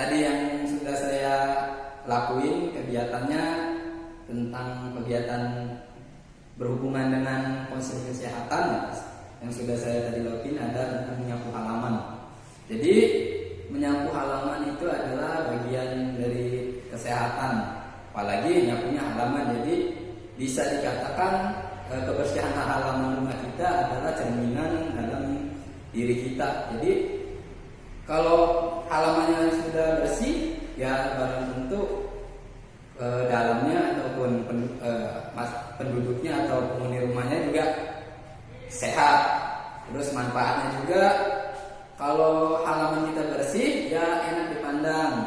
tadi yang sudah saya lakuin kegiatannya tentang kegiatan berhubungan dengan konseling kesehatan yang sudah saya tadi lakuin ada tentang menyapu halaman. Jadi menyapu halaman itu adalah bagian dari kesehatan, apalagi nyapunya halaman. Jadi bisa dikatakan kebersihan halaman rumah kita adalah cerminan dalam diri kita. Jadi kalau halamannya sudah bersih, ya barang tentu dalamnya ataupun penduduknya atau penghuni rumahnya juga sehat. Terus manfaatnya juga kalau halaman kita bersih, ya enak dipandang.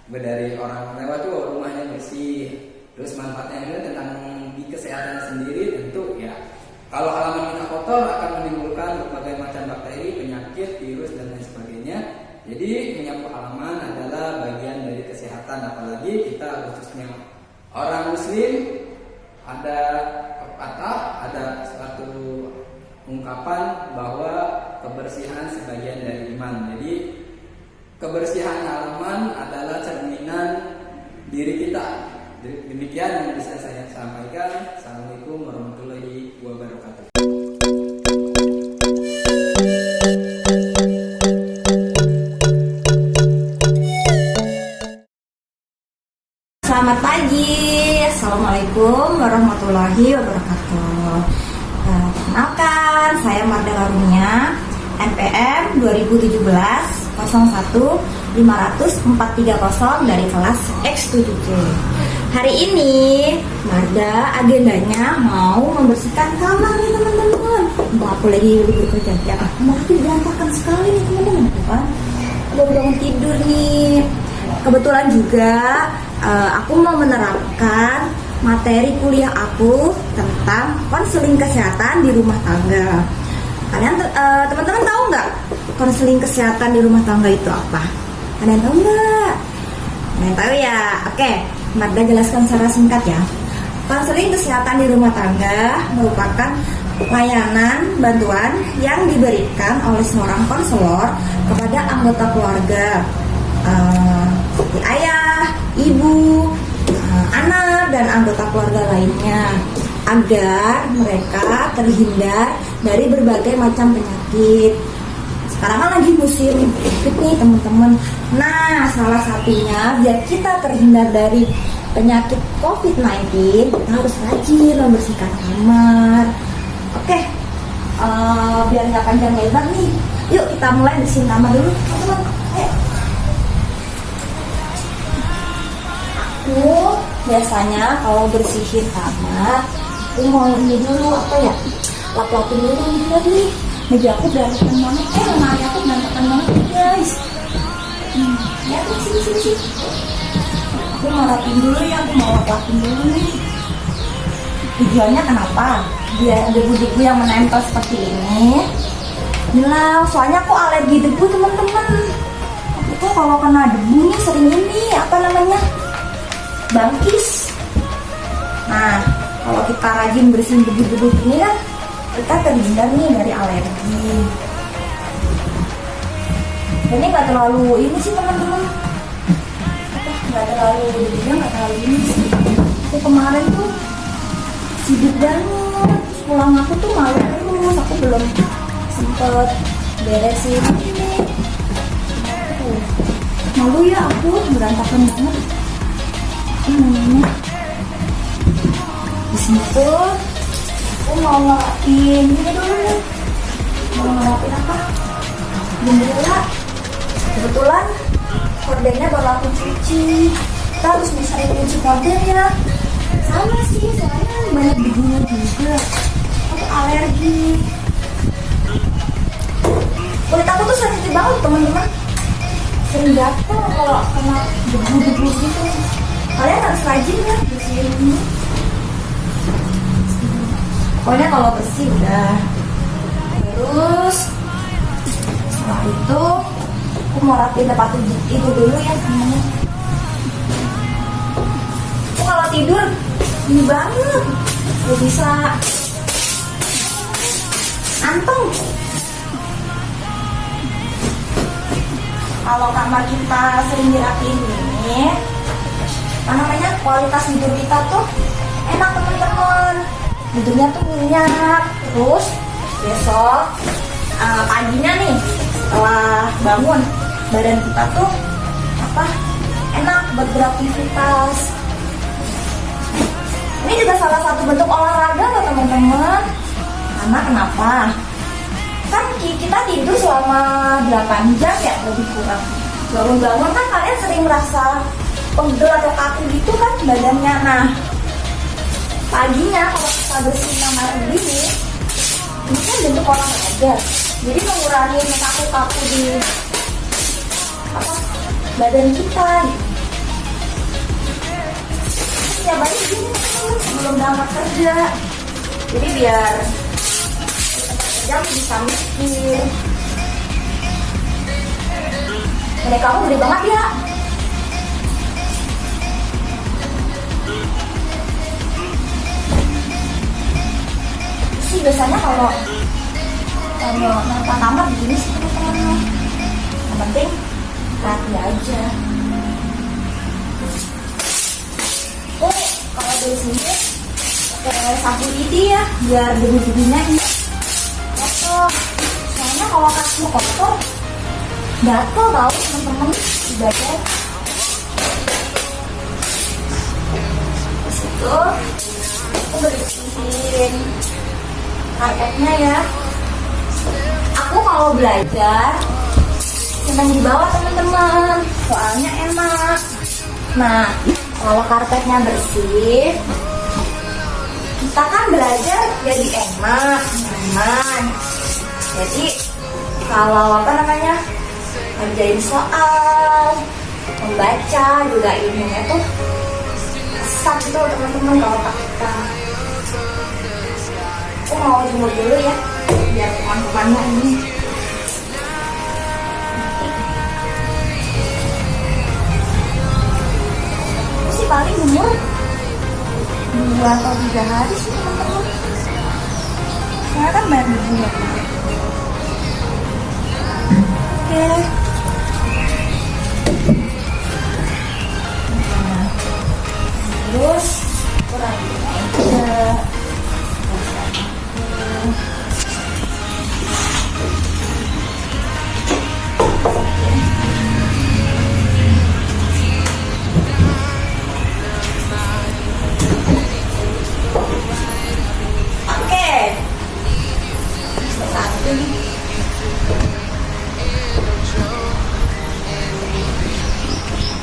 Dari orang lewat tuh rumahnya bersih. Terus manfaatnya juga tentang di kesehatan sendiri tentu ya. Kalau halaman kita kotor akan menimbulkan berbagai macam bakteri, penyakit, virus dan lain sebagainya. Jadi menyapu halaman adalah bagian dari kesehatan, apalagi kita khususnya orang muslim ada pepatah, ada suatu ungkapan bahwa kebersihan sebagian dari iman. Jadi kebersihan halaman adalah cerminan diri kita. Demikian yang bisa saya sampaikan. Assalamualaikum warahmatullahi wabarakatuh. Selamat pagi, Assalamualaikum warahmatullahi wabarakatuh. Kenalkan, saya Marda Larunia, NPM 2017 01 50430 dari kelas X7C. Hari ini Marda agendanya mau membersihkan kamar nih teman-teman. Aku lagi bekerja ya, kamar itu berantakan sekali nih teman-teman, kan? Udah bangun tidur nih. Kebetulan juga aku mau menerapkan materi kuliah aku tentang konseling kesehatan di rumah tangga. Kalian teman-teman tahu nggak konseling kesehatan di rumah tangga itu apa? Kalian tahu nggak? Kalian tahu ya? Oke, Marda jelaskan secara singkat ya. Konseling kesehatan di rumah tangga merupakan layanan bantuan yang diberikan oleh seorang konselor kepada anggota keluarga, seperti ayah, ibu, anak, dan anggota keluarga lainnya, agar mereka terhindar dari berbagai macam penyakit. Sekarang kan lagi musim COVID nih teman-teman. Nah, salah satunya biar kita terhindar dari penyakit COVID-19, kita harus rajin membersihkan kamar. Oke, biar nggak panjang lebar nih, yuk kita mulai bersihin kamar dulu teman-teman. Ayo. Aku biasanya kalau bersihin kamar, aku mau ini dulu apa ya, lap-lapin dulu nih. Meja aku berantakan banget, lemari aku berantakan banget guys. Ya tuh sini. Aku mau rapin dulu ya, aku mau lap-lapin dulu nih. Tujuannya kenapa? Biar debu-debu yang menempel seperti ini hilang. Soalnya aku alergi debu teman-teman. Aku tuh kalau kena debu nih sering ini apa namanya, bangkis. Nah, kalau kita rajin bersihin debu-debu ini kan kita terhindar nih dari alergi. Ini nggak terlalu ini sih teman-teman, nggak terlalu debunya, nggak terlalu ini sih. Aku kemarin tuh sibuk banget, terus pulang aku tuh malu terus, aku belum sempet beresin ini. Malu ya aku, berantakan banget. Di sini tuh aku mau ngelapin ini dulu nih. Mau ngelapin apa? Jendela. Kebetulan kordennya baru aku cuci. Kita harus bisa cuci korden ya. Sama sih, soalnya banyak debunya juga. Aku alergi. Kulit aku tuh sensitif banget teman-teman. Sering gatel kalau kena debu-debu gitu. Kalian harus rajin ya bersihin ini. Pokoknya kalau bersih udah. Terus setelah itu aku mau rapiin tempat itu dulu ya semuanya. Aku kalau tidur ini banget, gak bisa anteng. kalau kamar kita sering dirapiin ini, apa namanya, kualitas tidur kita tuh enak teman-teman. Tidurnya tuh nyenyak. Terus besok paginya nih setelah bangun, badan kita tuh enak buat beraktivitas. Ini juga salah satu bentuk olahraga loh teman-teman. Karena kenapa? Kan kita tidur selama 8 jam ya, lebih kurang. Bangun-bangun kan kalian sering merasa pegel atau kaku gitu kan badannya. Nah, paginya kalau kita bersihin kamar ini kan bentuk olahraga. Jadi mengurangi kaku-kaku di badan kita. Setiap hari gini sebelum berangkat kerja. Jadi biar kerja bisa mikir. Ini kamu gede banget ya. Sih biasanya kalau nata kamar begini sih teman-teman. Yang penting rapi aja. Kalau dari sini pakai sapu lidi ya, biar debu-debunya ini kotor. Soalnya kalau kaki kotor gatel tau teman-teman di badan. Terus itu aku bersihin karpetnya ya. Aku kalau belajar senang di bawah teman-teman, soalnya enak. Nah, kalau karpetnya bersih, kita kan belajar jadi enak, nyaman. Jadi kalau ngerjain soal, membaca juga ilmunya tuh kesat tuh teman-teman kalau kita. Aku mau jemur dulu ya, biar kuman-kumannya ini. Paling umur 2 atau 3 hari sih teman-teman. Saya kan banyak debunya. Oke. Nah, terus kurangin aja.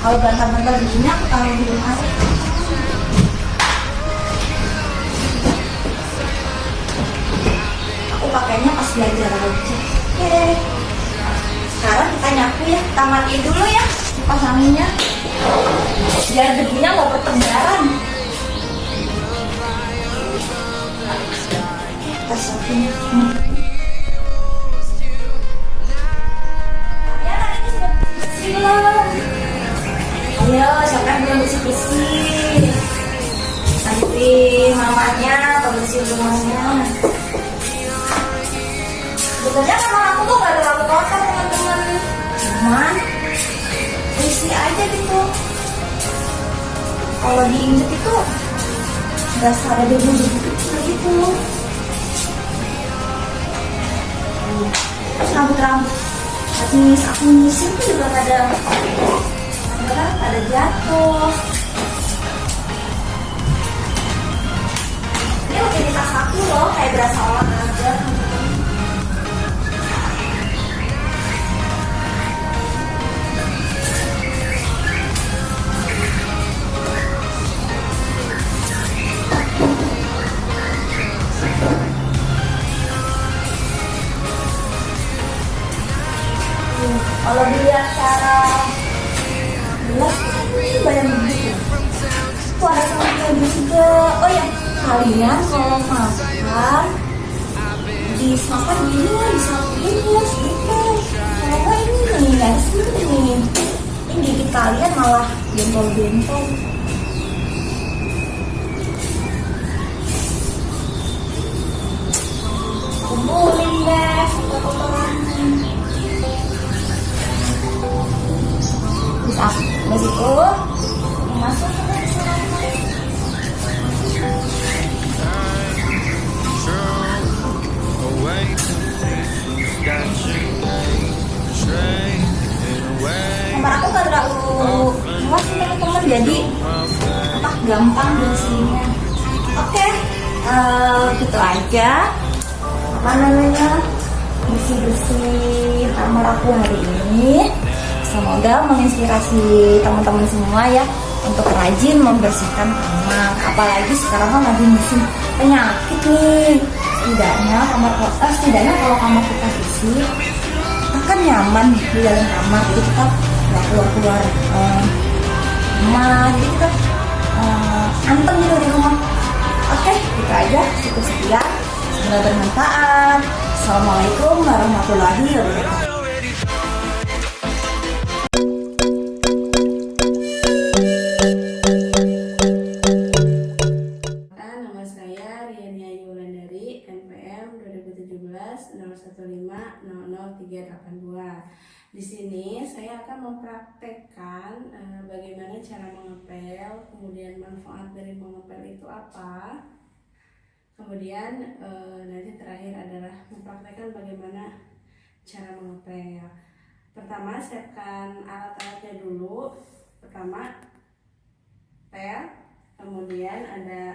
Kalau bantal-bantal begini aku taruh di lemari. Aku pakainya pas belajar aja. Oke. Sekarang kita nyapu ya, kita matiin dulu ya kipas anginnya. Biar debunya nggak bertebaran. Kita siapin. Ayo, siapa yang belum bersih-bersih? Nanti mamanya bersih rumahnya. Sebetulnya kamar aku tuh gak terlalu kotor teman-teman, cuman bersih aja gitu. Kalau diinjek itu berasa ada debu-debu kecil gitu. Terus rambut-rambut habis aku nyisir tuh juga ada jatuh. Ini rutinitas aku loh, kayak berasa olahraga. Kalau dilihat cara gelas ini banyak begitu. Tuh ada sama juga. Oh ya, kalian kalau makan dimakan gini ya, disapuin ya sedikit. Kalau nggak ini nih, nggak di sini. Ini gigit kalian malah bentol-bentol. Kumpulin deh kotoran-kotorannya. Nah, habis itu masuk ke lantai. Kamar aku gak terlalu luas sih teman-teman, jadi gampang bersihnya. Oke, gitu aja apa namanya bersih-bersih kamar aku hari ini. Semoga menginspirasi teman-teman semua ya untuk rajin membersihkan kamar. Apalagi sekarang kan lagi musim penyakit nih. Setidaknya kalau kamar kita bersih, kita kan nyaman di dalam kamar, jadi kita nggak keluar rumah, jadi kita anteng gitu di rumah. Oke, gitu aja, cukup sekian. Semoga bermanfaat. Assalamualaikum warahmatullahi wabarakatuh. Nama saya Riani Ayu Wulandari, NPM 2017 0150032. Di sini saya akan mempraktekkan bagaimana cara mengepel, kemudian manfaat dari mengepel itu apa. Kemudian nanti terakhir adalah mempraktekkan bagaimana cara mengepel. Pertama, siapkan alat-alatnya dulu. Pertama, pel, kemudian ada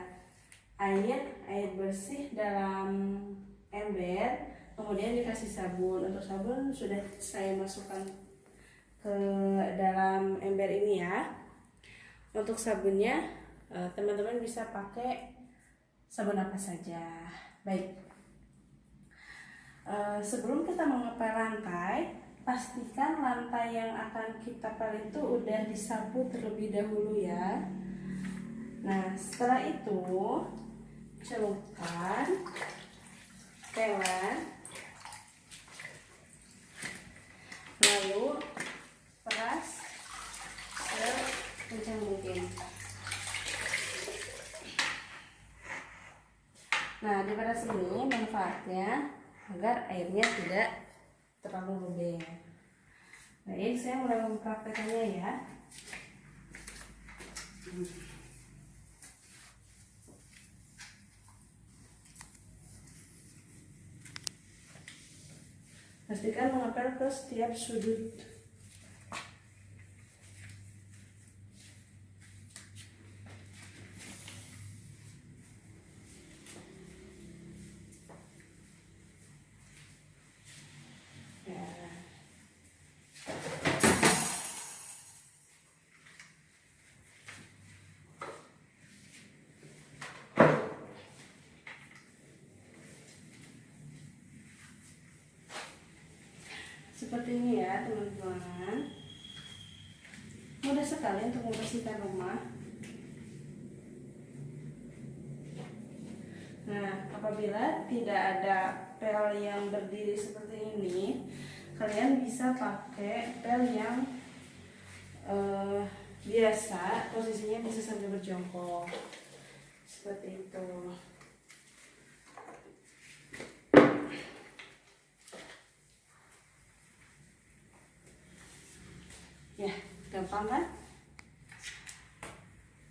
air bersih dalam ember, kemudian dikasih sabun. Untuk sabun sudah saya masukkan ke dalam ember ini ya. Untuk sabunnya teman-teman bisa pakai sabun apa saja. Baik, sebelum kita mengepel lantai, pastikan lantai yang akan kita pel itu udah disapu terlebih dahulu ya. Nah, setelah itu celupkan pelan, lalu peras sekencang mungkin. Nah, di peras ini manfaatnya agar airnya tidak terlalu luber. Baik, saya mulai mempraktekannya ya. Pastikan mengepel ke setiap sudut. Seperti ini ya teman-teman, mudah sekali untuk membersihkan rumah. Nah, apabila tidak ada pel yang berdiri seperti ini, kalian bisa pakai pel yang biasa, posisinya bisa sambil berjongkok seperti itu. Ya, gampang kan?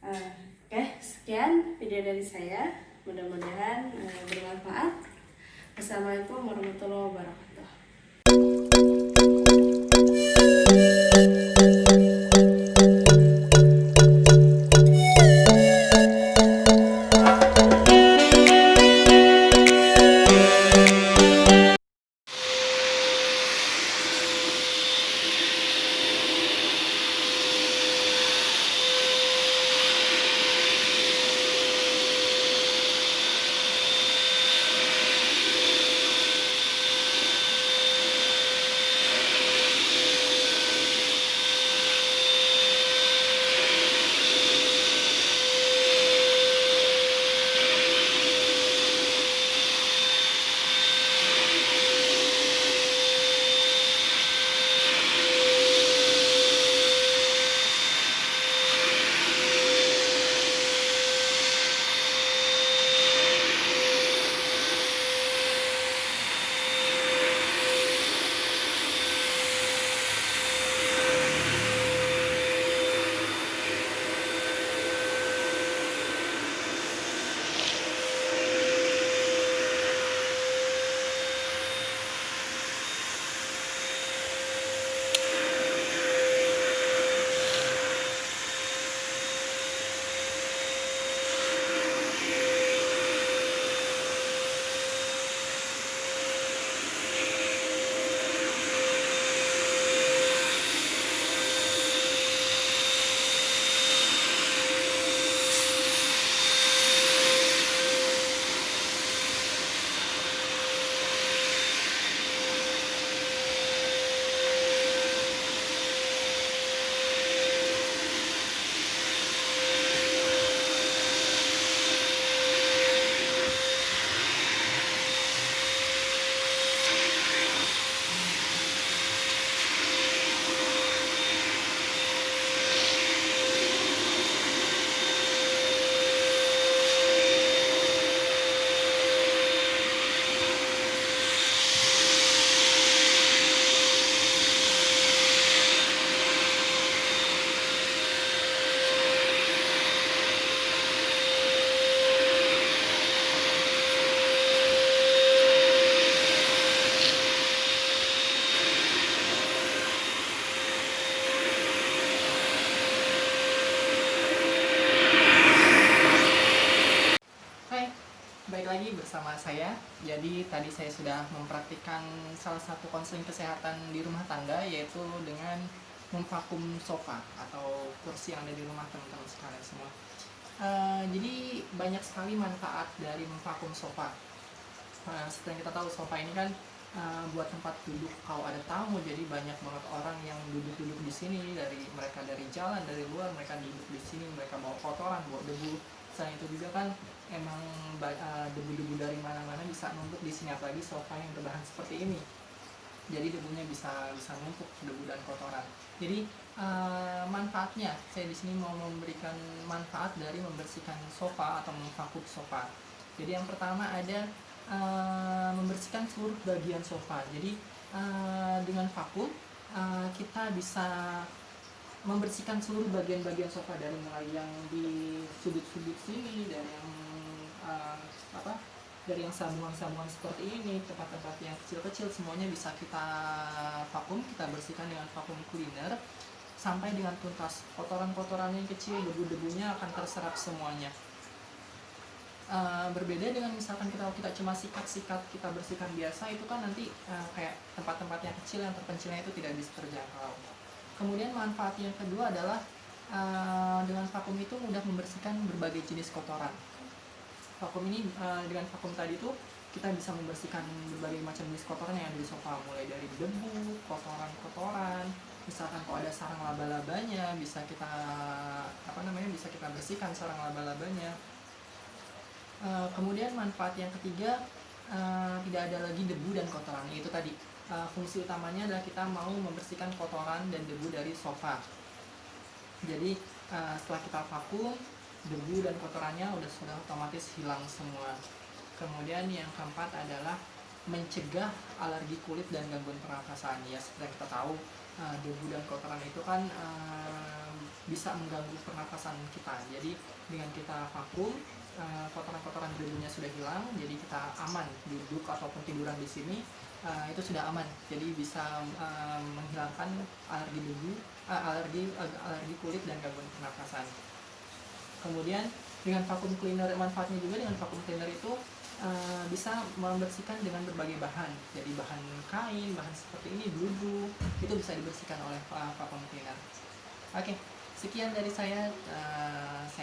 Oke, sekian video dari saya. Mudah-mudahan bermanfaat. Wassalamualaikum warahmatullahi wabarakatuh. bersama saya. Jadi tadi saya sudah mempraktikkan salah satu konseling kesehatan di rumah tangga, yaitu dengan memvakum sofa atau kursi yang ada di rumah teman-teman sekalian semua. Jadi banyak sekali manfaat dari memvakum sofa. Seperti yang kita tahu, sofa ini kan buat tempat duduk kalau ada tamu, jadi banyak banget orang yang duduk-duduk di sini, mereka dari jalan, dari luar, mereka duduk di sini, mereka bawa kotoran, bawa debu. Selain itu juga kan emang debu-debu dari mana-mana bisa numpuk di sini, apalagi sofa yang berbahan seperti ini. Jadi debunya bisa numpuk, debu dan kotoran. Jadi manfaatnya, saya di sini mau memberikan manfaat dari membersihkan sofa atau memvakum sofa. Jadi yang pertama ada membersihkan seluruh bagian sofa. Jadi dengan vakum kita bisa membersihkan seluruh bagian-bagian sofa, dari mulai yang di sudut-sudut sini, dan yang dari yang sambungan-sambungan seperti ini, tempat-tempat yang kecil-kecil, semuanya bisa kita vakum, kita bersihkan dengan vakum cleaner sampai dengan tuntas. Kotoran-kotoran yang kecil, debu-debunya akan terserap semuanya. Berbeda dengan misalkan kita cuma sikat-sikat, kita bersihkan biasa, itu kan nanti kayak tempat-tempat yang kecil, yang terpencilnya itu tidak bisa terjangkau. Kemudian manfaat yang kedua adalah dengan vakum itu mudah membersihkan berbagai jenis kotoran. Vakum ini dengan vakum tadi itu kita bisa membersihkan berbagai macam jenis kotoran yang ada di sofa, mulai dari debu, kotoran-kotoran, misalkan kalau ada sarang laba-labanya bisa kita bisa kita bersihkan sarang laba-labanya. Kemudian manfaat yang ketiga, tidak ada lagi debu dan kotoran. Itu tadi fungsi utamanya adalah kita mau membersihkan kotoran dan debu dari sofa. Jadi setelah kita vakum, debu dan kotorannya sudah otomatis hilang semua. Kemudian yang keempat adalah mencegah alergi kulit dan gangguan pernafasan. Ya, seperti yang kita tahu, debu dan kotoran itu kan bisa mengganggu pernafasan kita. Jadi dengan kita vakum, kotoran-kotoran debunya sudah hilang, jadi kita aman duduk ataupun tiduran di sini, itu sudah aman. Jadi bisa menghilangkan alergi debu, alergi kulit dan gangguan pernafasan. Kemudian dengan vacuum cleaner, manfaatnya juga dengan vacuum cleaner itu bisa membersihkan dengan berbagai bahan. Jadi bahan kain, bahan seperti ini, blubu, itu bisa dibersihkan oleh vacuum cleaner. Oke. Sekian dari saya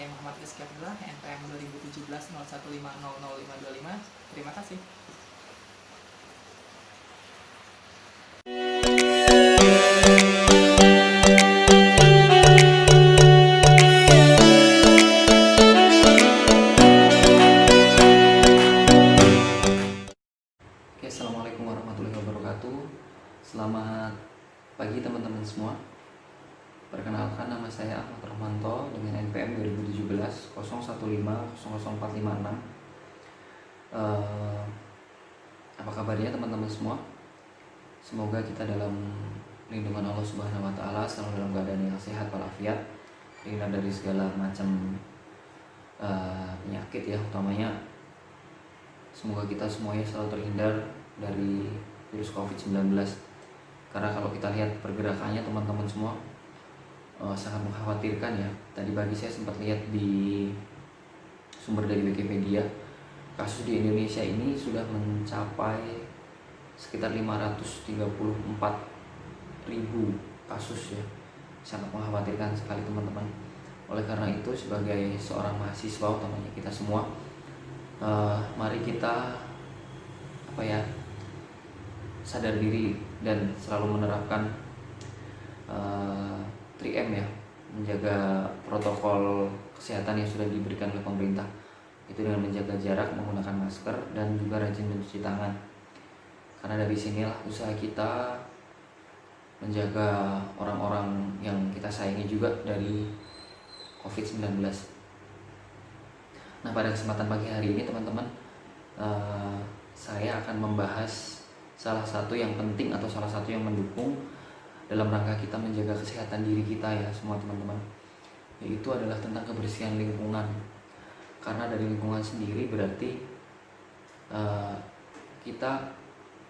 Muhammad Rizky Abdullah, NPM 2017 01500525. Terima kasih. Oke, assalamualaikum warahmatullahi wabarakatuh. Selamat pagi teman-teman semua. Perkenalkan, nama saya Ahmad Rohmanto dengan NPM 2017 01500456. Apa kabarnya teman-teman semua? Semoga kita dalam lindungan Allah Subhanahu wa taala, selalu dalam keadaan yang sehat walafiat, terhindar dari segala macam penyakit ya, utamanya semoga kita semuanya selalu terhindar dari virus COVID-19. Karena kalau kita lihat pergerakannya teman-teman semua, sangat mengkhawatirkan ya. Tadi pagi saya sempat lihat di sumber dari Wikipedia, kasus di Indonesia ini sudah mencapai sekitar 534.000 kasus ya. Sangat mengkhawatirkan sekali teman-teman. Oleh karena itu, sebagai seorang mahasiswa, utamanya kita semua, mari kita sadar diri dan selalu menerapkan 3M ya, menjaga protokol kesehatan yang sudah diberikan oleh pemerintah. Itu dengan menjaga jarak, menggunakan masker, dan juga rajin mencuci tangan. Karena dari sinilah usaha kita menjaga orang-orang yang kita sayangi juga dari COVID-19. Nah, pada kesempatan pagi hari ini teman-teman, saya akan membahas salah satu yang penting atau salah satu yang mendukung dalam rangka kita menjaga kesehatan diri kita ya semua teman-teman, yaitu adalah tentang kebersihan lingkungan. Karena dari lingkungan sendiri berarti kita,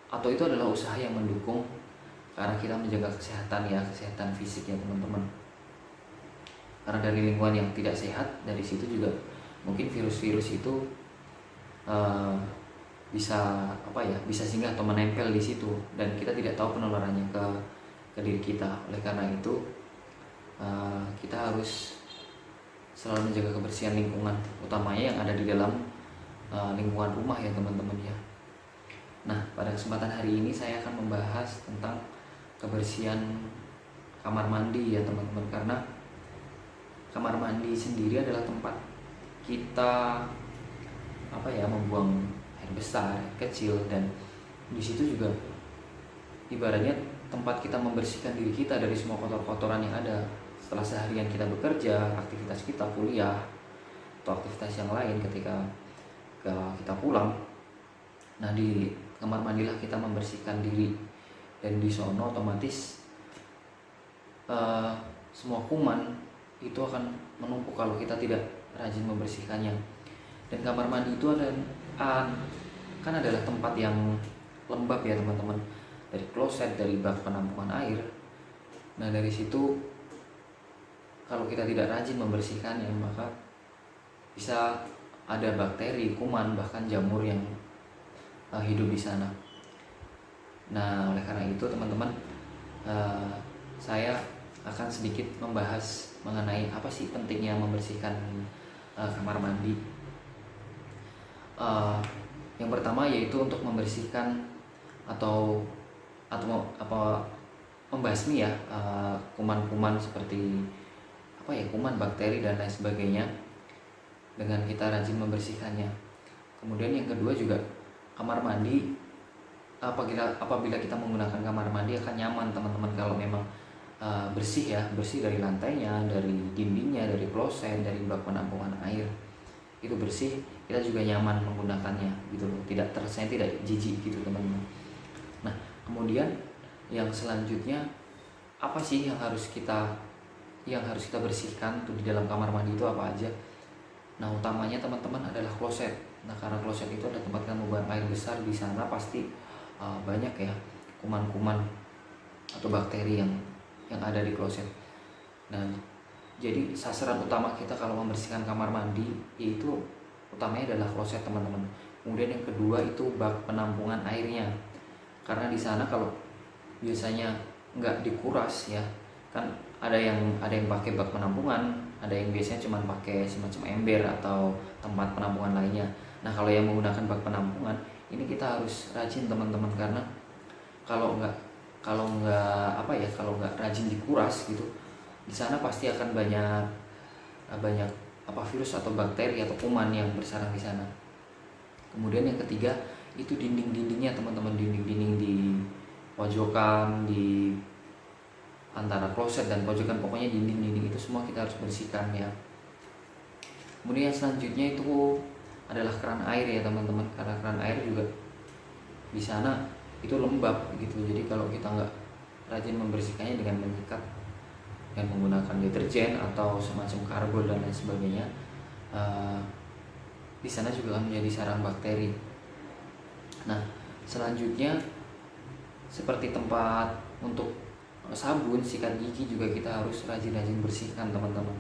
atau itu adalah usaha yang mendukung karena kita menjaga kesehatan ya, kesehatan fisik ya teman-teman. Karena dari lingkungan yang tidak sehat, dari situ juga mungkin virus-virus itu bisa bisa singgah atau menempel di situ, dan kita tidak tahu penularannya ke diri kita. Oleh karena itu kita harus selalu menjaga kebersihan lingkungan, utamanya yang ada di dalam lingkungan rumah ya teman-teman ya. Nah, pada kesempatan hari ini saya akan membahas tentang kebersihan kamar mandi ya teman-teman, karena kamar mandi sendiri adalah tempat kita membuang air besar, air kecil, dan di situ juga ibaratnya tempat kita membersihkan diri kita dari semua kotor-kotoran yang ada setelah seharian kita bekerja, aktivitas kita kuliah atau aktivitas yang lain ketika kita pulang. Nah, di kamar mandilah kita membersihkan diri, dan di sono otomatis semua kuman itu akan menumpuk kalau kita tidak rajin membersihkannya. Dan kamar mandi itu adalah tempat yang lembab ya teman-teman, dari kloset, dari bak penampungan air. Nah, dari situ kalau kita tidak rajin membersihkannya, maka bisa ada bakteri, kuman, bahkan jamur yang hidup di sana. Nah, oleh karena itu teman-teman, saya akan sedikit membahas mengenai apa sih pentingnya membersihkan kamar mandi. Yang pertama yaitu untuk membersihkan atau membasmi ya kuman-kuman seperti kuman, bakteri dan lain sebagainya dengan kita rajin membersihkannya. Kemudian yang kedua juga, kamar mandi apabila kita menggunakan kamar mandi akan nyaman teman-teman kalau memang bersih dari lantainya, dari dindingnya, dari kloset, dari bak penampungan air itu bersih, kita juga nyaman menggunakannya gitu loh, tidak jijik gitu teman-teman. Nah, kemudian yang selanjutnya apa sih yang harus kita bersihkan tuh di dalam kamar mandi itu apa aja? Nah, utamanya teman-teman adalah kloset. Nah, karena kloset itu ada tempat kita membuang air besar, di sana pasti banyak ya kuman-kuman atau bakteri yang ada di kloset. Nah, jadi sasaran utama kita kalau membersihkan kamar mandi yaitu utamanya adalah kloset teman-teman. Kemudian yang kedua itu bak penampungan airnya, karena di sana kalau biasanya nggak dikuras ya kan, ada yang pakai bak penampungan, ada yang biasanya cuma pakai semacam ember atau tempat penampungan lainnya. Nah, kalau yang menggunakan bak penampungan ini kita harus rajin teman-teman, karena kalau nggak rajin dikuras gitu, di sana pasti akan banyak virus atau bakteri atau kuman yang bersarang di sana. Kemudian yang ketiga itu dinding-dindingnya teman-teman, dinding-dinding di pojokan, di antara kloset dan pojokan, pokoknya dinding-dinding itu semua kita harus bersihkan ya. Kemudian yang selanjutnya itu adalah keran air ya teman-teman, karena keran air juga di sana itu lembab gitu. Jadi kalau kita nggak rajin membersihkannya dengan menyikat dan menggunakan deterjen atau semacam karbol dan lain sebagainya, di sana juga akan menjadi sarang bakteri. Nah, selanjutnya seperti tempat untuk sabun, sikat gigi juga kita harus rajin-rajin bersihkan teman-teman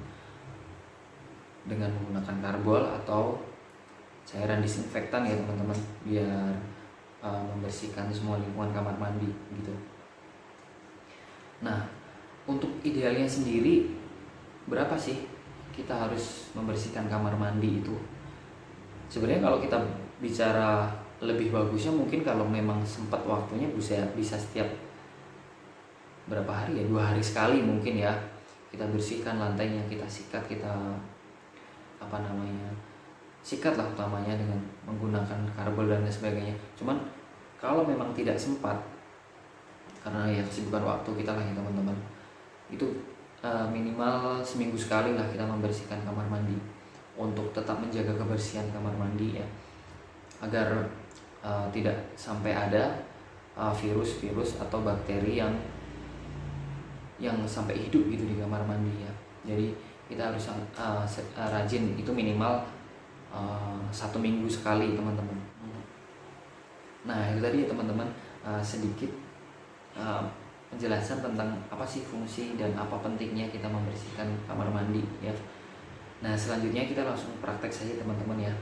dengan menggunakan karbol atau cairan disinfektan ya teman-teman, biar membersihkan semua lingkungan kamar mandi gitu. Nah, untuk idealnya sendiri berapa sih kita harus membersihkan kamar mandi itu? Sebenarnya kalau kita bicara lebih bagusnya mungkin kalau memang sempat waktunya bisa setiap berapa hari ya, 2 hari sekali mungkin ya, kita bersihkan lantainya, kita sikat, sikat lah utamanya dengan menggunakan karbol dan lain sebagainya. Cuman kalau memang tidak sempat karena ya kesibukan waktu kita lah ya teman-teman, itu minimal seminggu sekali lah kita membersihkan kamar mandi untuk tetap menjaga kebersihan kamar mandi ya, agar tidak sampai ada virus-virus atau bakteri yang sampai hidup gitu di kamar mandi ya. Jadi kita harus rajin, itu minimal 1 minggu sekali teman-teman. Nah, itu tadi ya teman-teman, sedikit penjelasan tentang apa sih fungsi dan apa pentingnya kita membersihkan kamar mandi ya. Nah, selanjutnya kita langsung praktek saja teman-teman ya.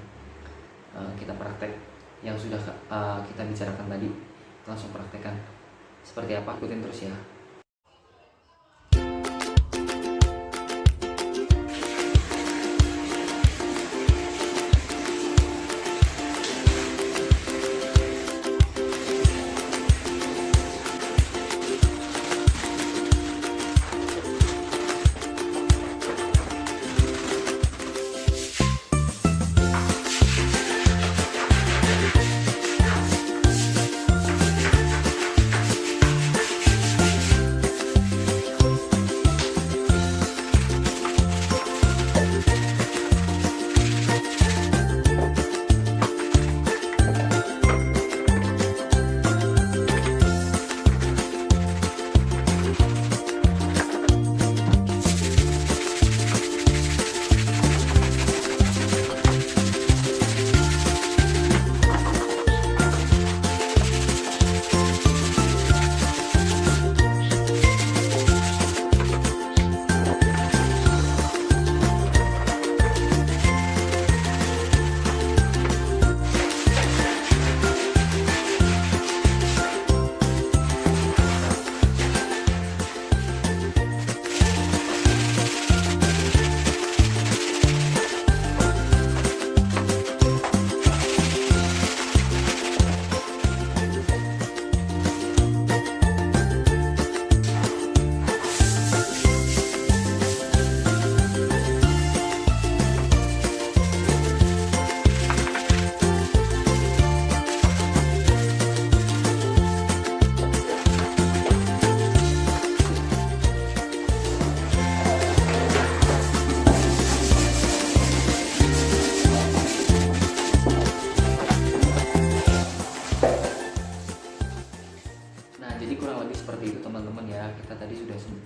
Kita praktek yang sudah kita bicarakan tadi. Langsung praktekkan seperti apa, ikutin terus ya.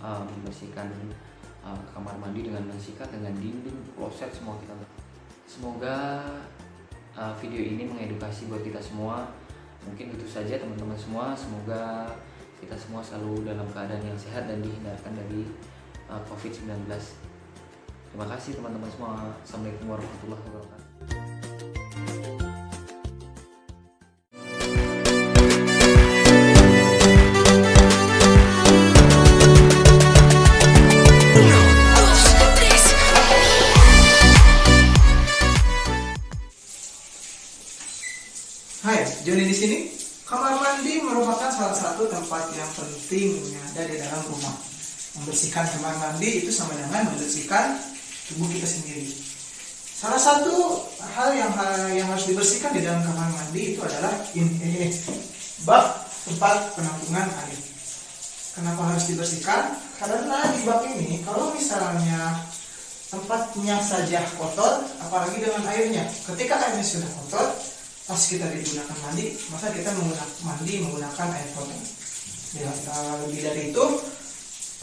Membersihkan kamar mandi dengan mensikat, dengan dinding, kloset, semua kita. Semoga video ini mengedukasi buat kita semua. Mungkin itu saja teman-teman semua. Semoga kita semua selalu dalam keadaan yang sehat dan dihindarkan dari COVID-19. Terima kasih teman-teman semua. Assalamualaikum warahmatullahi wabarakatuh. Hai, Joni di sini. Kamar mandi merupakan salah satu tempat yang penting yang ada di dalam rumah. Membersihkan kamar mandi itu sama dengan membersihkan tubuh kita sendiri. Salah satu hal yang harus dibersihkan di dalam kamar mandi itu adalah bak tempat penampungan air. Kenapa harus dibersihkan? Karena di bak ini kalau misalnya tempatnya saja kotor, apalagi dengan airnya. Ketika airnya sudah kotor, pas kita digunakan mandi, maka kita menggunakan air kotor. Lebih dari itu,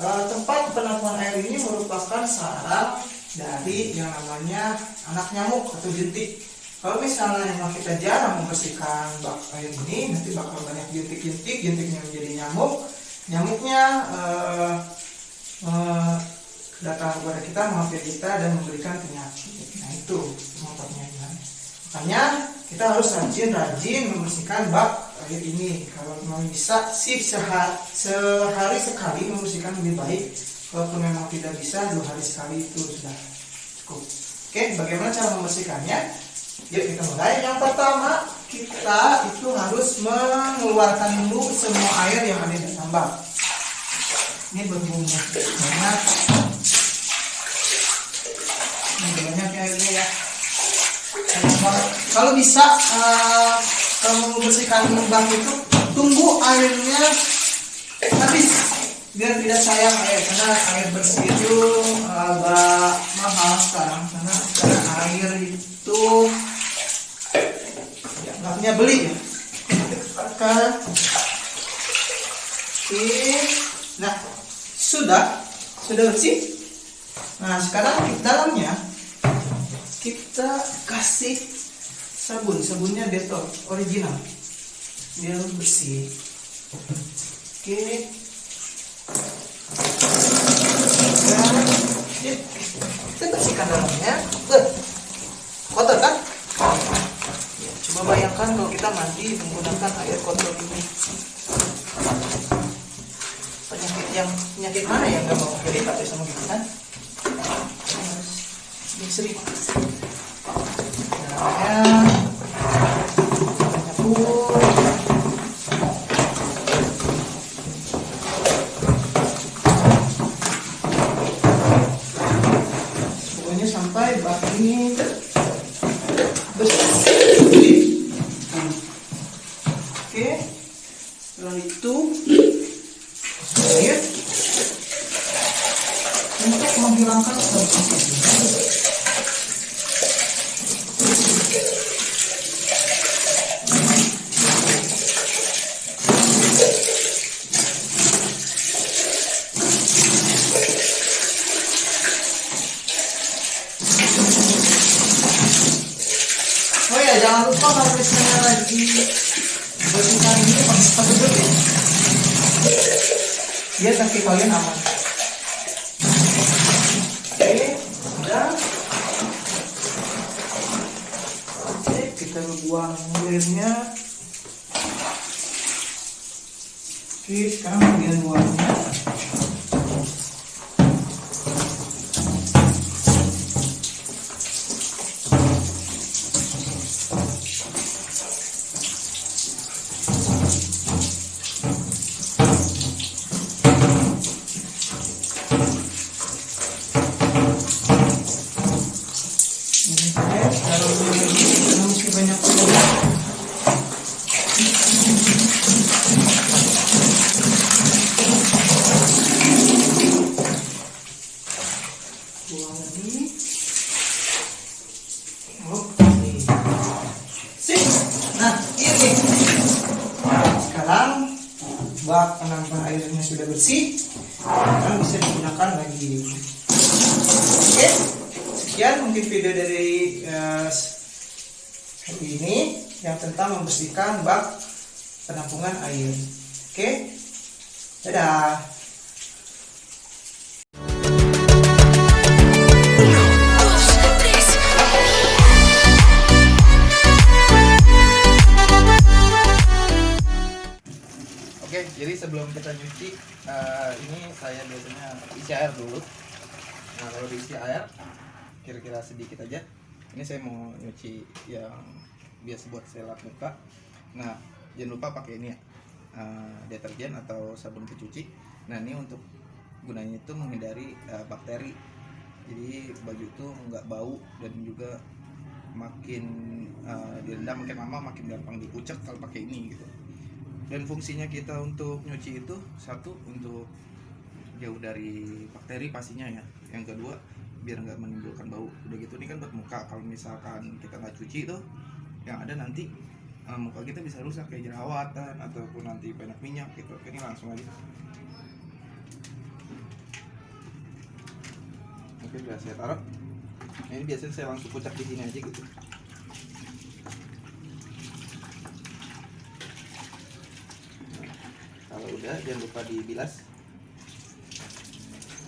tempat penampungan air ini merupakan sarang dari yang namanya anak nyamuk atau jentik. Kalau misalnya memang kita jarang membersihkan bak air ini, nanti bakal banyak jentik-jentik, jentiknya menjadi nyamuk, nyamuknya datang kepada kita, menghampiri kita dan memberikan penyakit. Nah itu manfaatnya. Makanya kita harus rajin membersihkan bak air ini. Kalau mau bisa sih sehari sekali membersihkan lebih baik. Kalaupun memang tidak bisa 2 hari sekali itu sudah cukup. Oke, bagaimana cara membersihkannya? Yuk kita mulai. Yang pertama, kita itu harus mengeluarkan dulu semua air yang ada di dalam bak. Ini berhubungnya banyak. Ini banyak airnya ya. Kalau bisa kamu membersihkan bak itu tunggu airnya habis biar tidak sayang air, karena air bersih itu agak mahal sekarang karena air itu anggapnya beli ya. Oke, nah sudah bersih. Nah sekarang di dalamnya kita kasih sabunnya Dettol original biar bersih. Oke, kita bersihkan dalamnya. Kotor kan? Coba bayangkan misalkan kalau kita mandi menggunakan air kotor ini, penyakit mana yang nggak mau jadi pakai sama gitu kan? Harus sering. Caranya nyapu. Pokoknya sampai bak ini bersih. Oke, setelah itu air untuk menghilangkan sampah. Oh ya, jangan lupa kalau misalnya lagi bersihkan ini pakai sepatu dulu ya, biar kaki kalian aman. Oke, udah. Oke, kita buang airnya. Oke, sekarang bagian buangnya. Buang lagi. Oke. Sip. Nah, ini. Sekarang bak penampungan airnya sudah bersih. Sekarang bisa digunakan lagi. Oke. Sekian mungkin video dari hari ini yang tentang membersihkan bak penampungan air. Oke. Dadah. Oke, jadi sebelum kita nyuci, ini saya biasanya isi air dulu. Nah, kalau diisi air, kira-kira sedikit aja. Ini saya mau nyuci yang biasa buat saya lap muka. Nah, jangan lupa pakai ini ya, deterjen atau sabun pencuci. Nah, ini untuk gunanya itu menghindari bakteri. Jadi baju itu nggak bau dan juga makin direndam makin lama makin gampang dikucek kalau pakai ini gitu. Dan fungsinya kita untuk nyuci itu satu untuk jauh dari bakteri pastinya ya. Yang kedua biar nggak menimbulkan bau. Udah gitu ini kan buat muka, kalau misalkan kita nggak cuci itu yang ada nanti muka kita bisa rusak kayak jerawatan ataupun nanti banyak minyak gitu. Ini langsung aja. Oke, udah saya taruh. Nah, ini biasanya saya langsung kucek di sini aja gitu. Kalau udah jangan lupa dibilas.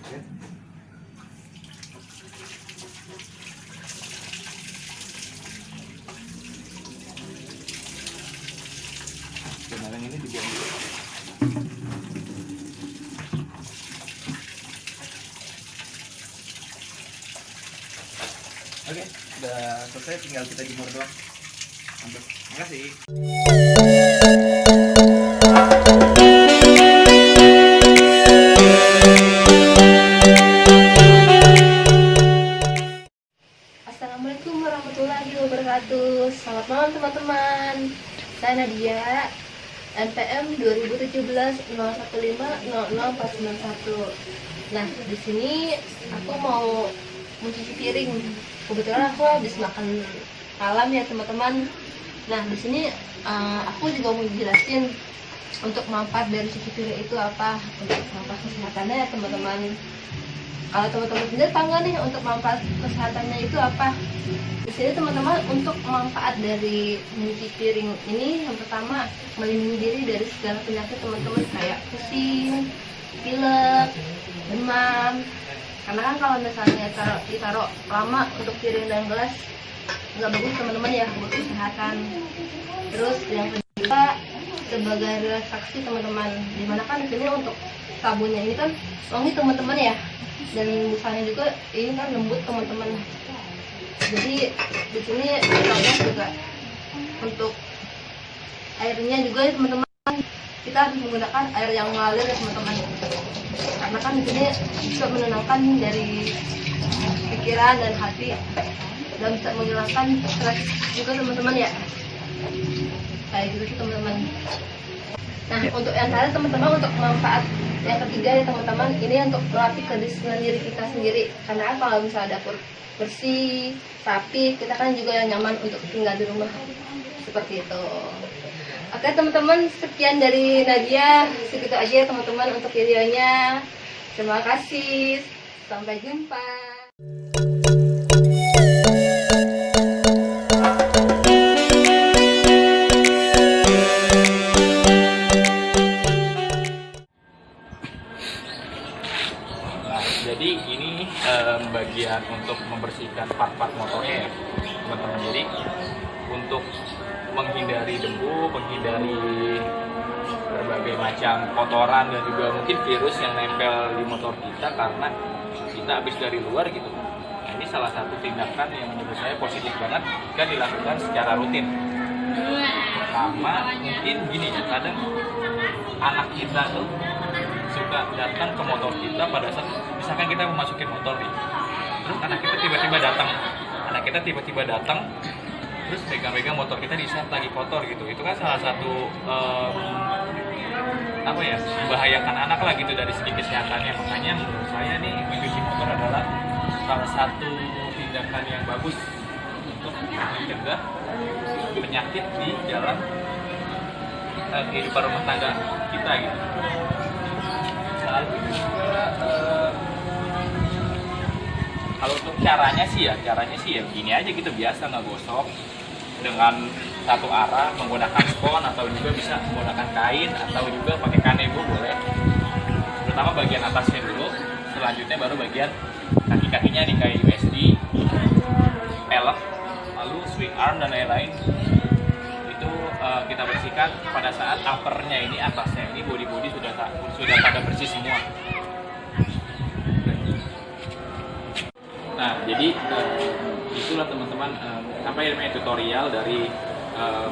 Oke. Dan yang ini dibuang dulu. Oke, udah selesai, tinggal kita jemur doang. Mantap. Makasih. Assalamualaikum warahmatullahi wabarakatuh. Selamat malam teman-teman. Saya Nadia, NPM 2017-015-00491. Nah, di sini aku mau mencuci piring. Kebetulan aku habis makan malam ya teman-teman. Nah, di sini aku juga mau jelasin untuk manfaat dari cuci piring itu apa, untuk manfaat kesehatannya ya teman-teman. Kalau teman-teman sendiri tahu nggak nih untuk manfaat kesehatannya itu apa? Di sini teman-teman untuk manfaat dari mencuci piring ini yang pertama melindungi diri dari segala penyakit teman-teman kayak pusing, pilek, demam, Karena kan kalau misalnya ditaruh lama untuk piring dan gelas nggak bagus teman-teman ya buat kesehatan. Terus yang kedua sebagai relaksasi teman-teman, dimana kan di sini untuk sabunnya ini kan wangi teman-teman ya, dan busanya juga ini kan lembut teman-teman. Jadi di sini contoh juga untuk airnya juga ya teman-teman, kita harus menggunakan air yang mengalir ya teman-teman, karena kan di sini bisa menenangkan dari pikiran dan hati dan bisa menghilangkan stres juga teman-teman ya, kayak gitu sih teman-teman. Nah untuk yang terakhir teman-teman, untuk manfaat yang ketiga ya teman-teman, ini untuk melatih kedisiplinan diri kita sendiri, karena kan kalau misalnya dapur bersih, rapi, kita kan juga yang nyaman untuk tinggal di rumah seperti itu. Oke teman-teman, sekian dari Nadia, segitu aja ya teman-teman untuk videonya. Terima kasih, sampai jumpa. Nah, jadi ini bagian untuk membersihkan part-part motornya ya teman-teman. Jadi untuk menghindari debu, menghindari berbagai macam kotoran dan juga mungkin virus yang nempel di motor kita karena kita habis dari luar gitu. Nah, ini salah satu tindakan yang menurut saya positif banget jika dilakukan secara rutin. Pertama mungkin gini ya, kadang anak kita tuh suka datang ke motor kita pada saat misalkan kita memasuki motor nih, terus anak kita tiba-tiba datang terus pegang-pegang motor kita di saat lagi kotor gitu. Itu kan salah satu membahayakan anak lah gitu dari segi kesehatannya. Makanya menurut saya nih mencuci motor adalah salah satu tindakan yang bagus untuk mencegah penyakit di dalam kehidupan rumah tangga kita gitu. Lalu juga kalau untuk caranya sih ya gini aja gitu, biasa nggak gosok dengan satu arah menggunakan spons atau juga bisa menggunakan kain atau juga pakai kanebo boleh. Terutama bagian atasnya dulu, selanjutnya baru bagian kaki-kakinya di kayak USD, pelek, lalu swing arm dan lain-lain. Itu kita bersihkan pada saat uppernya ini, atasnya ini body sudah pada bersih semua. Nah, jadi itulah teman-teman tutorial dari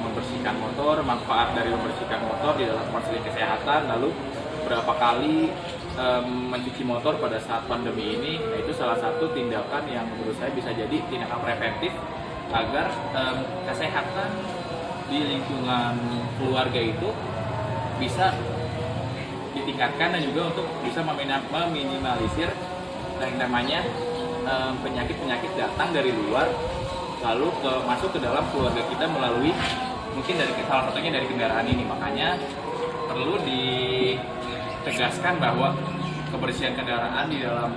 membersihkan motor, manfaat dari membersihkan motor di dalam konseling kesehatan, lalu berapa kali mencuci motor pada saat pandemi ini. Nah, itu salah satu tindakan yang menurut saya bisa jadi tindakan preventif agar kesehatan di lingkungan keluarga itu bisa ditingkatkan dan juga untuk bisa meminimalisir yang namanya penyakit-penyakit datang dari luar lalu masuk ke dalam keluarga kita melalui mungkin dari salah satunya dari kendaraan ini. Makanya perlu ditegaskan bahwa kebersihan kendaraan di dalam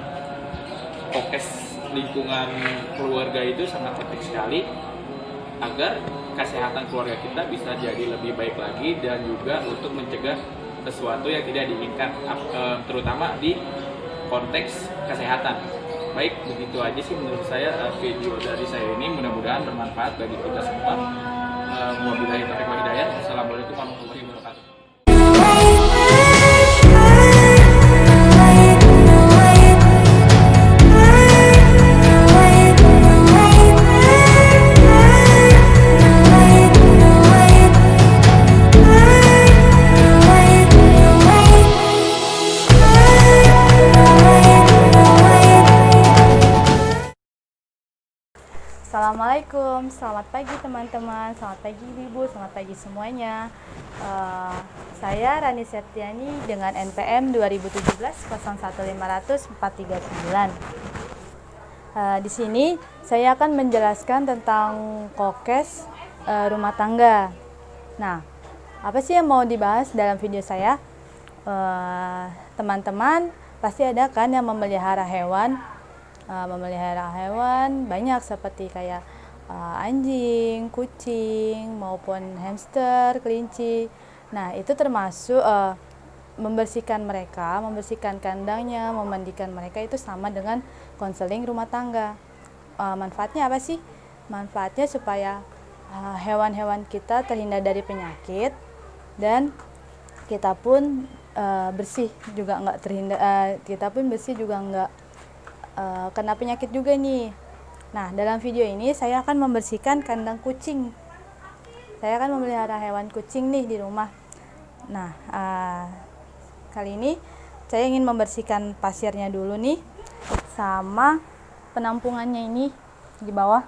prokes lingkungan keluarga itu sangat penting sekali agar kesehatan keluarga kita bisa jadi lebih baik lagi dan juga untuk mencegah sesuatu yang tidak diinginkan, terutama di konteks kesehatan. Baik, begitu aja sih menurut saya video dari saya ini, mudah-mudahan bermanfaat bagi kita semua. Wabillahi taufiq wal hidayah. Wassalamualaikum warahmatullahi wabarakatuh. Assalamualaikum, selamat pagi teman-teman, selamat pagi ibu, selamat pagi semuanya. Saya Rani Septiani dengan NPM 2017 01500439. Di sini saya akan menjelaskan tentang kokes rumah tangga. Nah, apa sih yang mau dibahas dalam video saya? Teman-teman pasti ada kan yang memelihara hewan banyak seperti kayak anjing, kucing maupun hamster, kelinci. Nah, itu termasuk membersihkan mereka, membersihkan kandangnya, memandikan mereka itu sama dengan konseling rumah tangga. Manfaatnya apa sih? Manfaatnya supaya hewan-hewan kita terhindar dari penyakit dan kita pun bersih juga nggak terhindar, kita pun bersih juga nggak kena penyakit juga nih. Nah, dalam video ini saya akan membersihkan kandang kucing. Saya akan memelihara hewan kucing nih di rumah. Nah, kali ini saya ingin membersihkan pasirnya dulu nih, sama penampungannya ini di bawah.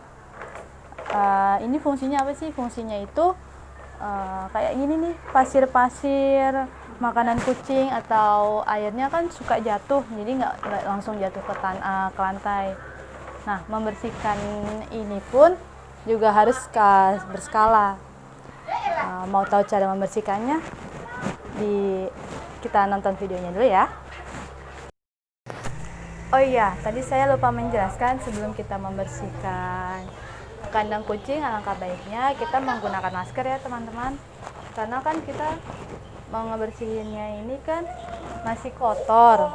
Ini fungsinya apa sih? Fungsinya itu kayak gini nih, pasir-pasir makanan kucing atau airnya kan suka jatuh, jadi nggak langsung jatuh ke lantai. Nah, membersihkan ini pun juga harus berskala. Mau tahu cara membersihkannya? Kita nonton videonya dulu ya. Oh iya, tadi saya lupa menjelaskan, sebelum kita membersihkan kandang kucing, alangkah baiknya kita menggunakan masker ya teman-teman. Karena kan kita ngebersihinnya ini kan masih kotor.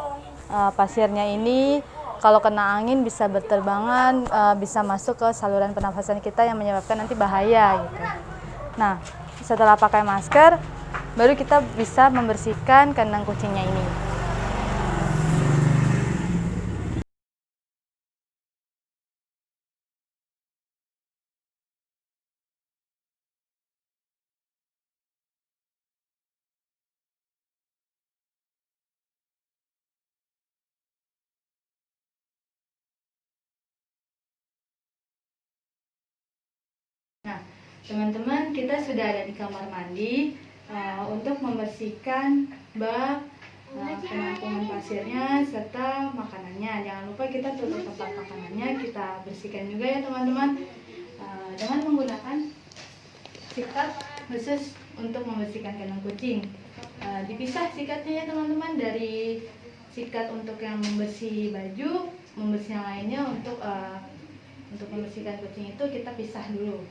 Pasirnya ini kalau kena angin bisa berterbangan, bisa masuk ke saluran pernafasan kita yang menyebabkan nanti bahaya gitu. Nah, setelah pakai masker, baru kita bisa membersihkan kandang kucingnya ini. Nah, teman-teman, kita sudah ada di kamar mandi untuk membersihkan bak, penampungan pasirnya, serta makanannya. Jangan lupa kita tutup tempat makanannya, kita bersihkan juga ya teman-teman, dengan menggunakan sikat khusus untuk membersihkan kandang kucing. Dipisah sikatnya ya teman-teman, dari sikat untuk yang membersih baju, membersih yang lainnya untuk membersihkan kucing itu kita pisah dulu.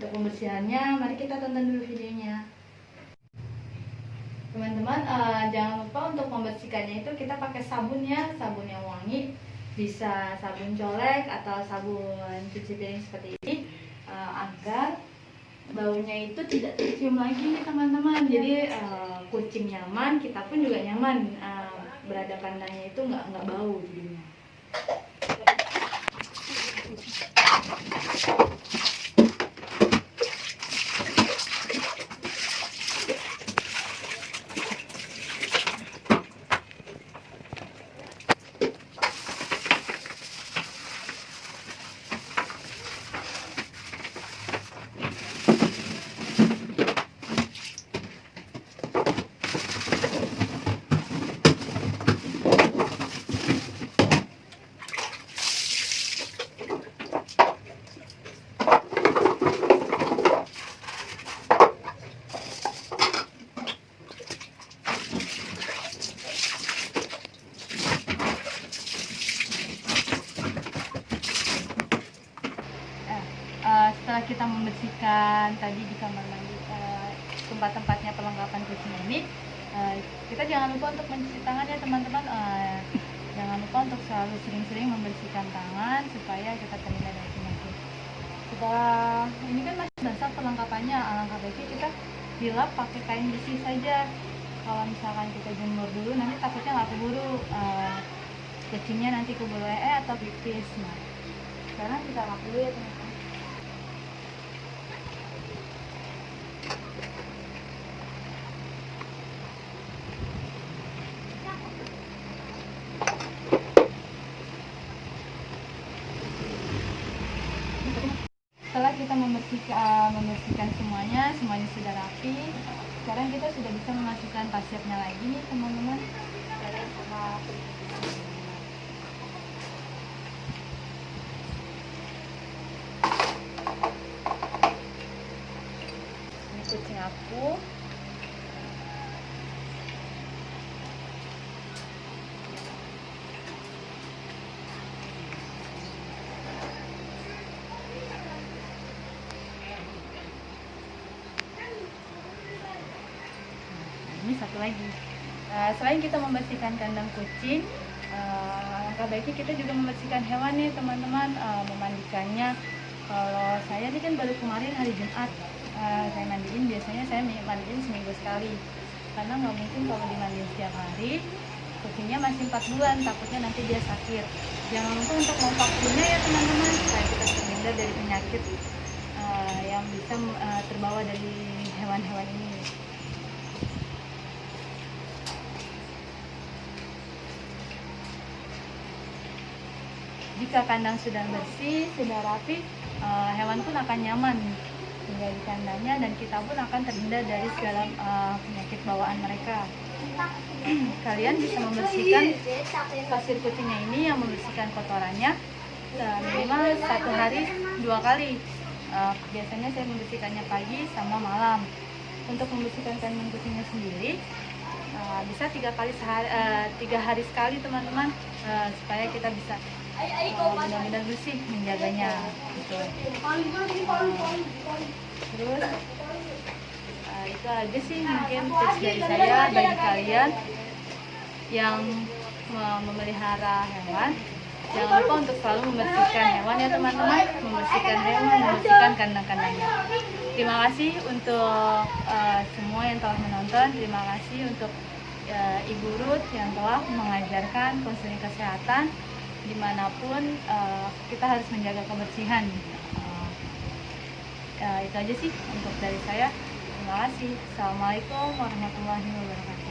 Untuk pembersihannya, mari kita tonton dulu videonya. Teman-teman, jangan lupa untuk membersihkannya itu kita pakai sabun ya, sabun yang wangi, bisa sabun colek atau sabun cuci piring seperti ini, agar baunya itu tidak tercium lagi nih teman-teman. Jadi kucing nyaman, kita pun juga nyaman, berada kandangnya itu nggak bau jadinya. Setelah kita membersihkan tadi di kamar mandi tempat-tempatnya perlengkapan kucing ini, kita jangan lupa untuk mencuci tangan ya teman-teman. Jangan lupa untuk selalu sering-sering membersihkan tangan supaya kita terhindar dari penyakit. Setelah ini kan masih basah perlengkapannya, alangkah baiknya kita dilap pakai kain bersih saja. Kalau misalkan kita jemur dulu, nanti takutnya nggak keburu kucingnya, nanti keburu atau pipis. Nah, sekarang kita lap dulu ya teman-teman. Setelah kita membersihkan semuanya sudah rapi, sekarang kita sudah bisa memasukkan pasirnya lagi nih teman-teman. Ini kucing aku. Ini satu lagi. Selain kita membersihkan kandang kucing, langkah baiknya kita juga membersihkan hewan nih teman-teman, memandikannya. Kalau saya ini kan baru kemarin hari Jumat saya mandiin, biasanya saya mandiin seminggu sekali karena nggak mungkin kalau dimandiin setiap hari. Kucingnya masih 4 bulan, takutnya nanti dia sakit. Jangan lupa untuk memvaksinnya ya teman-teman, supaya kita terhindar dari penyakit yang bisa terbawa dari hewan-hewan ini. Jika kandang sudah bersih, sudah rapi, hewan pun akan nyaman tinggal di kandangnya dan kita pun akan terhindar dari segala penyakit bawaan mereka. Kalian bisa membersihkan pasir kucingnya ini, yang membersihkan kotorannya minimal 1 hari 2 kali. Biasanya saya membersihkannya pagi sama malam. Untuk membersihkan kandang kucingnya sendiri bisa 3 hari sekali teman-teman, supaya kita bisa benar-benar bersih menjaganya gitu. Terus itu aja sih mungkin tips dari saya bagi kalian yang memelihara hewan. Jangan lupa untuk selalu membersihkan hewan ya teman-teman, membersihkan hewan, membersihkan kandang-kandangnya. Terima kasih untuk semua yang telah menonton. Terima kasih untuk Ibu Ruth yang telah mengajarkan konseling kesehatan dimanapun kita harus menjaga kebersihan. Itu aja sih untuk dari saya. Terima kasih. Assalamualaikum warahmatullahi wabarakatuh.